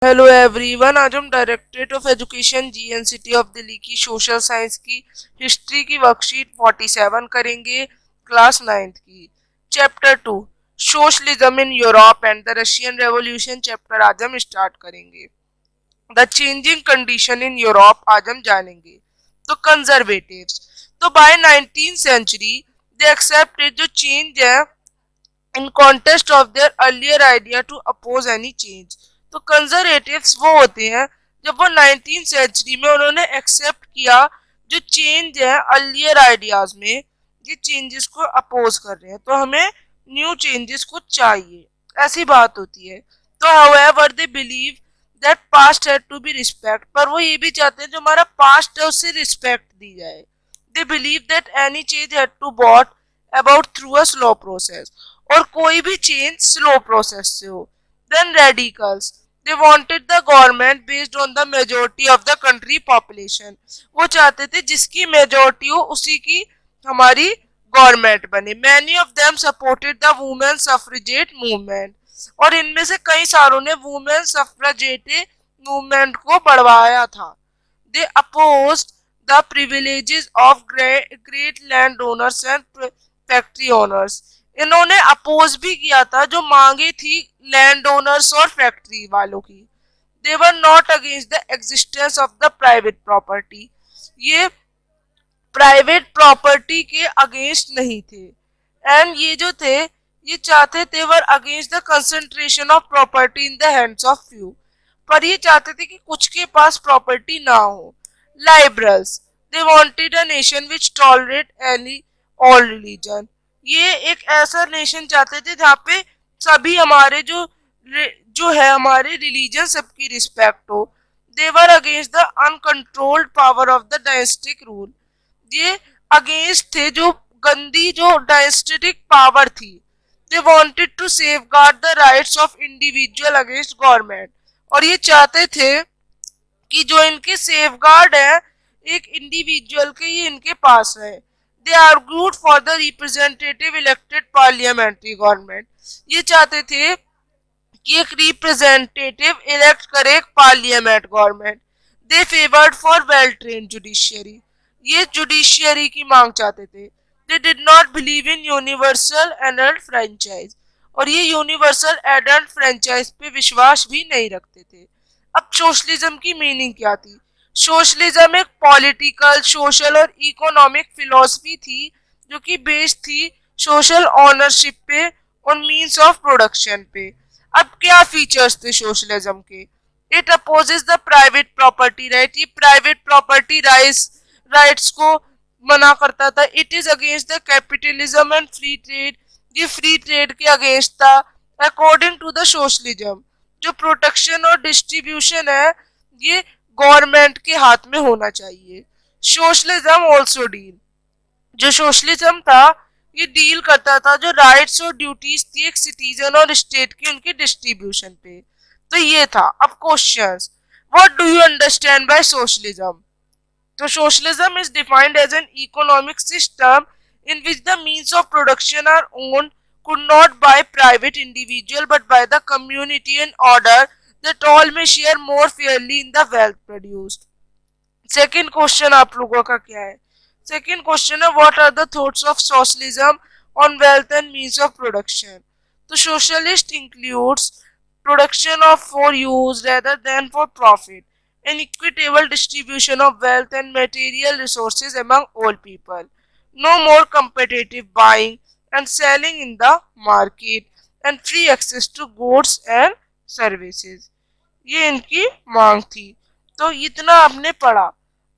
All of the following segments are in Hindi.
Hello everyone. आज हम Directorate of Education GNCT of Delhi की सोशल साइंस की हिस्ट्री की वर्कशीट 47 करेंगे, क्लास 9th की। Chapter 2 socialism in Europe and the Russian Revolution chapter आज हम स्टार्ट करेंगे। The changing condition in Europe आज हम जानेंगे। तो कंजर्वेटिव्स, तो by 19th century they accepted जो चेंज है in contest of their earlier idea to oppose any change. तो कंजर्वेटिव्स वो होते हैं जब वो 19th सेंचुरी में उन्होंने एक्सेप्ट किया जो चेंज है अर्लियर आइडियाज में, ये चेंजेस को अपोज कर रहे हैं, तो हमें न्यू चेंजेस को चाहिए, ऐसी बात होती है। तो however they believe that past had to be respect, पर वो ये भी चाहते हैं जो हमारा पास्ट है उससे रिस्पेक्ट दी जाए। They believe that any change had to bought about through a slow process, और कोई भी चेंज स्लो प्रोसेस से हो। Then radicals, they wanted the government based on the majority of the country population, वो चाहते थे जिसकी मेजोरिटी हो उसी की हमारी गवर्नमेंट बने। Many of them supported the women suffragette movement, और इनमें से कई सारों ने वुमेन सफ्रेजेट मूवमेंट को बढ़वाया था। They opposed the privileges of great land owners and factory owners, इन्होंने अपोज भी किया था जो मांगे थी लैंड ओनर्स और फैक्ट्री वालों की। They were not against the existence of the private property, ये प्राइवेट प्रॉपर्टी के अगेंस्ट नहीं थे। एंड ये जो थे ये चाहते थे were against the concentration of property in the hands of few, पर ये चाहते थे कि कुछ के पास प्रॉपर्टी ना हो। Liberals, they wanted a nation which tolerate any all religion, ये एक ऐसा नेशन चाहते थे जहाँ पे सभी हमारे जो है हमारे रिलीजन सबकी रिस्पेक्ट हो। They were against the uncontrolled power of the dynastic rule, ये अगेंस्ट थे जो गंदी जो डायनेस्टिक पावर थी। They wanted to safeguard the rights of individual against government, और ये चाहते थे कि जो इनके सेफगार्ड है एक इंडिविजुअल के ये इनके पास है। They argued for the representative elected parliamentary government, ये चाहते थे कि एक रिप्रेजेंटेटिव इलेक्ट करे एक parliament government. They favoured for well train judiciary, ये जुडिशियरी की मांग चाहते थे। They did not believe in universal adult franchise, और ये यूनिवर्सल एडल्ट फ्रेंचाइज पे विश्वास भी नहीं रखते थे। अब सोशलिज्म की मीनिंग क्या थी? सोशलिज्म एक पॉलिटिकल, सोशल और इकोनॉमिक फिलॉसफी थी जो कि बेस्ड थी सोशल ओनरशिप पे और मींस ऑफ प्रोडक्शन पे। अब क्या फीचर्स थे सोशलिज्म के? It opposes the private property right, ये प्राइवेट प्रॉपर्टी राइट्स को मना करता था। It is against the capitalism and free trade, ये फ्री ट्रेड के अगेंस्ट था। अकॉर्डिंग टू द सोशलिज्म जो प्रोटेक्शन और डिस्ट्रीब्यूशन है ये गवर्नमेंट के हाथ में होना चाहिए। सोशलिज्म ऑल्सो डील, जो सोशलिज्म था ये डील करता था जो राइट्स और ड्यूटीज थी एक सिटीजन और स्टेट की उनकी डिस्ट्रीब्यूशन पे। तो ये था। अब questions, what do you understand by socialism? तो socialism is defined as an economic system in which the means of production are owned could not by private individual but by the community in order that all may share more fairly in the wealth produced. Second question आप लोगों का क्या है? सेकेंड क्वेश्चन है what are the thoughts of socialism on wealth and means of production? तो socialist includes production of for use rather than for profit, an equitable distribution of wealth and material resources among all people, no more competitive buying and selling in the market, and free access to goods and services. ये इनकी मांग थी। तो इतना आपने पढ़ा।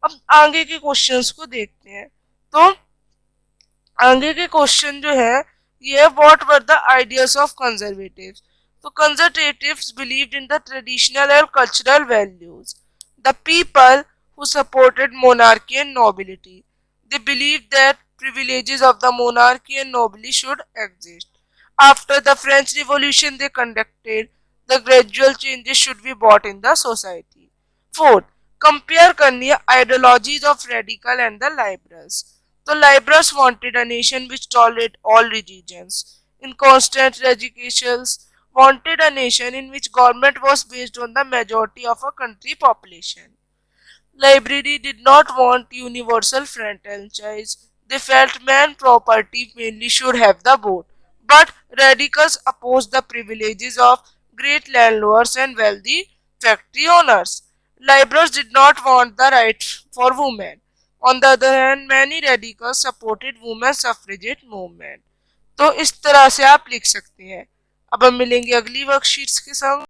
अब आगे के क्वेश्चंस को देखते हैं। तो आगे के क्वेश्चन जो है ये what were the ideas of conservatives? तो conservatives believed in the traditional और cultural values. The people who supported monarchy and nobility. They believed that privileges of the monarchy and nobility should exist. After the French Revolution they conducted, the gradual changes should be brought in the society. Fourth, compare करनी है ideologies of radical and the liberals. The liberals wanted a nation which tolerate all religions, in constant educations, wanted a nation in which government was based on the majority of a country population. Library did not want universal franchise. They felt man property mainly should have the vote. But radicals opposed the privileges of great landlords and wealthy factory owners. Liberals did not want the right for women. On the other hand, many radicals supported women's suffragette movement. तो इस तरह से आप लिख सकते हैं। अब हम मिलेंगे अगली वर्कशीट्स के संग।